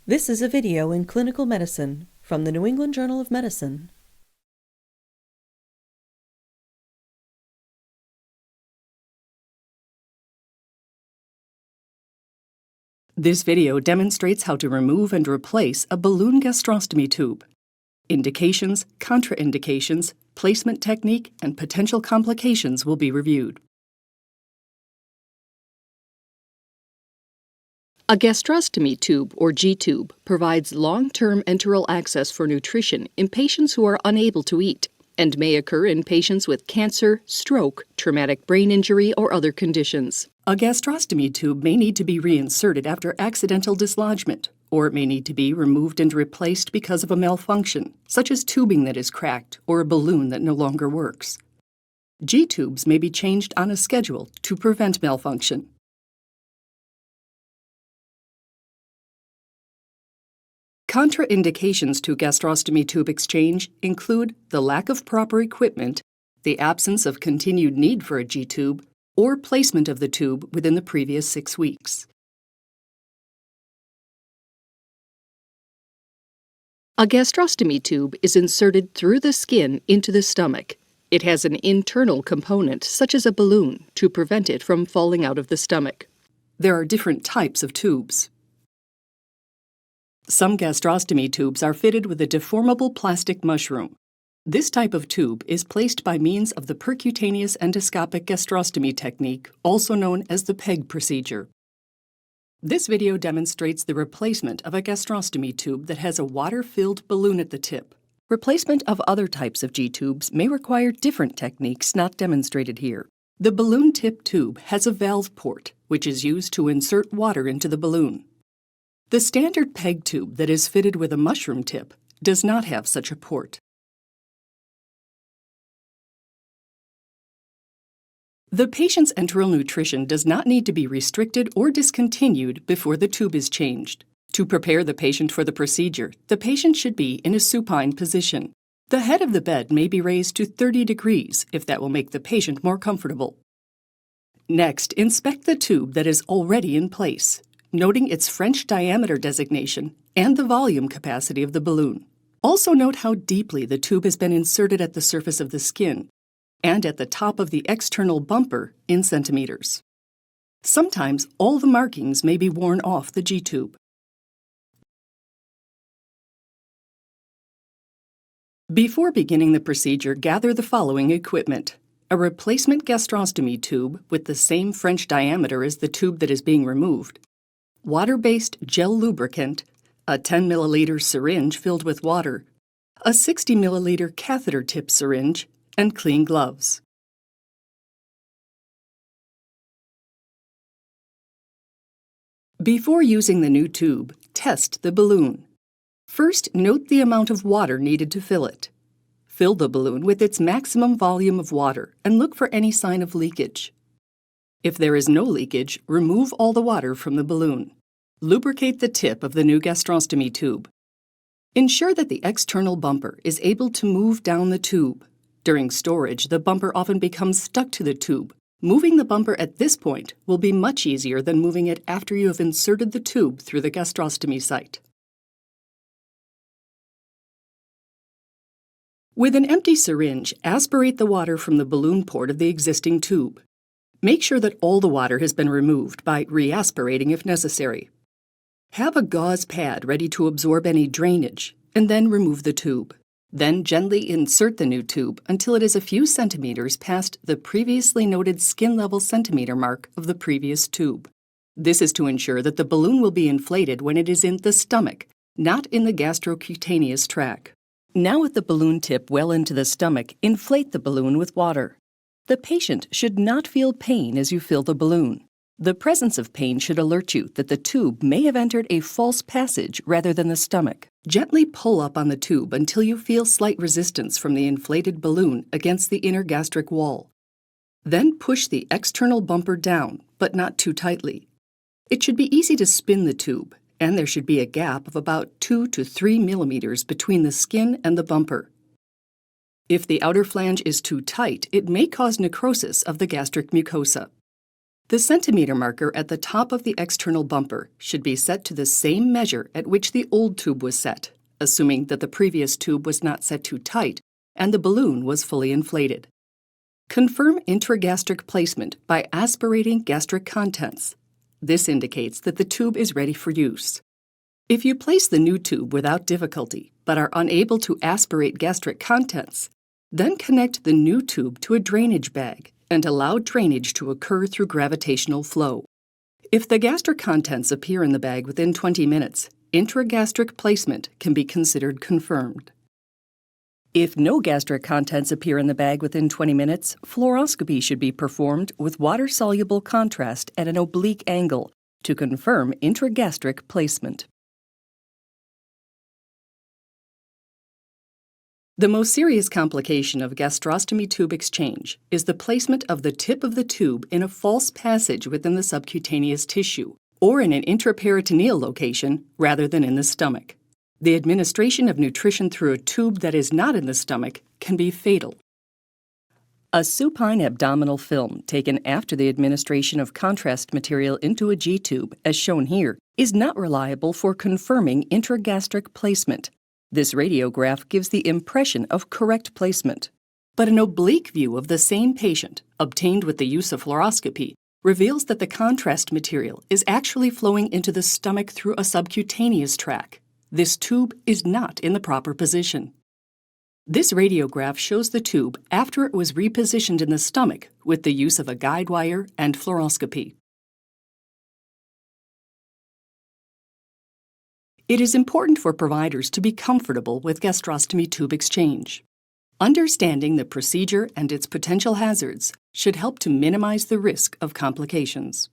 This is a video in clinical medicine from the New England Journal of Medicine. This video demonstrates how to remove and replace a balloon gastrostomy tube. Indications, contraindications, placement technique, and potential complications will be reviewed. A gastrostomy tube, or G-tube, provides long-term enteral access for nutrition in patients who are unable to eat and may occur in patients with cancer, stroke, traumatic brain injury, or other conditions. A gastrostomy tube may need to be reinserted after accidental dislodgement, or it may need to be removed and replaced because of a malfunction, such as tubing that is cracked or a balloon that no longer works. G-tubes may be changed on a schedule to prevent malfunction. Contraindications to gastrostomy tube exchange include the lack of proper equipment, the absence of continued need for a G-tube, or placement of the tube within the previous 6 weeks. A gastrostomy tube is inserted through the skin into the stomach. It has an internal component, such as a balloon, to prevent it from falling out of the stomach. There are different types of tubes. Some gastrostomy tubes are fitted with a deformable plastic mushroom. This type of tube is placed by means of the percutaneous endoscopic gastrostomy technique, also known as the PEG procedure. This video demonstrates the replacement of a gastrostomy tube that has a water-filled balloon at the tip. Replacement of other types of G-tubes may require different techniques not demonstrated here. The balloon tip tube has a valve port, which is used to insert water into the balloon. The standard PEG tube that is fitted with a mushroom tip does not have such a port. The patient's enteral nutrition does not need to be restricted or discontinued before the tube is changed. To prepare the patient for the procedure, the patient should be in a supine position. The head of the bed may be raised to 30 degrees if that will make the patient more comfortable. Next, inspect the tube that is already in place, noting its French diameter designation and the volume capacity of the balloon. Also note how deeply the tube has been inserted at the surface of the skin and at the top of the external bumper in centimeters. Sometimes all the markings may be worn off the G-tube. Before beginning the procedure, gather the following equipment: a replacement gastrostomy tube with the same French diameter as the tube that is being removed, water-based gel lubricant, a 10 milliliter syringe filled with water, a 60 milliliter catheter tip syringe, and clean gloves. Before using the new tube, test the balloon. First, note the amount of water needed to fill it. Fill the balloon with its maximum volume of water and look for any sign of leakage. If there is no leakage, remove all the water from the balloon. Lubricate the tip of the new gastrostomy tube. Ensure that the external bumper is able to move down the tube. During storage, the bumper often becomes stuck to the tube. Moving the bumper at this point will be much easier than moving it after you have inserted the tube through the gastrostomy site. With an empty syringe, aspirate the water from the balloon port of the existing tube. Make sure that all the water has been removed by re-aspirating if necessary. Have a gauze pad ready to absorb any drainage, and then remove the tube. Then gently insert the new tube until it is a few centimeters past the previously noted skin-level centimeter mark of the previous tube. This is to ensure that the balloon will be inflated when it is in the stomach, not in the gastrocutaneous tract. Now with the balloon tip well into the stomach, inflate the balloon with water. The patient should not feel pain as you fill the balloon. The presence of pain should alert you that the tube may have entered a false passage rather than the stomach. Gently pull up on the tube until you feel slight resistance from the inflated balloon against the inner gastric wall. Then push the external bumper down, but not too tightly. It should be easy to spin the tube, and there should be a gap of about 2 to 3 millimeters between the skin and the bumper. If the outer flange is too tight, it may cause necrosis of the gastric mucosa. The centimeter marker at the top of the external bumper should be set to the same measure at which the old tube was set, assuming that the previous tube was not set too tight and the balloon was fully inflated. Confirm intragastric placement by aspirating gastric contents. This indicates that the tube is ready for use. If you place the new tube without difficulty but are unable to aspirate gastric contents, then connect the new tube to a drainage bag and allow drainage to occur through gravitational flow. If the gastric contents appear in the bag within 20 minutes, intragastric placement can be considered confirmed. If no gastric contents appear in the bag within 20 minutes, fluoroscopy should be performed with water-soluble contrast at an oblique angle to confirm intragastric placement. The most serious complication of gastrostomy tube exchange is the placement of the tip of the tube in a false passage within the subcutaneous tissue, or in an intraperitoneal location rather than in the stomach. The administration of nutrition through a tube that is not in the stomach can be fatal. A supine abdominal film taken after the administration of contrast material into a G-tube, as shown here, is not reliable for confirming intragastric placement. This radiograph gives the impression of correct placement. But an oblique view of the same patient, obtained with the use of fluoroscopy, reveals that the contrast material is actually flowing into the stomach through a subcutaneous tract. This tube is not in the proper position. This radiograph shows the tube after it was repositioned in the stomach with the use of a guide wire and fluoroscopy. It is important for providers to be comfortable with gastrostomy tube exchange. Understanding the procedure and its potential hazards should help to minimize the risk of complications.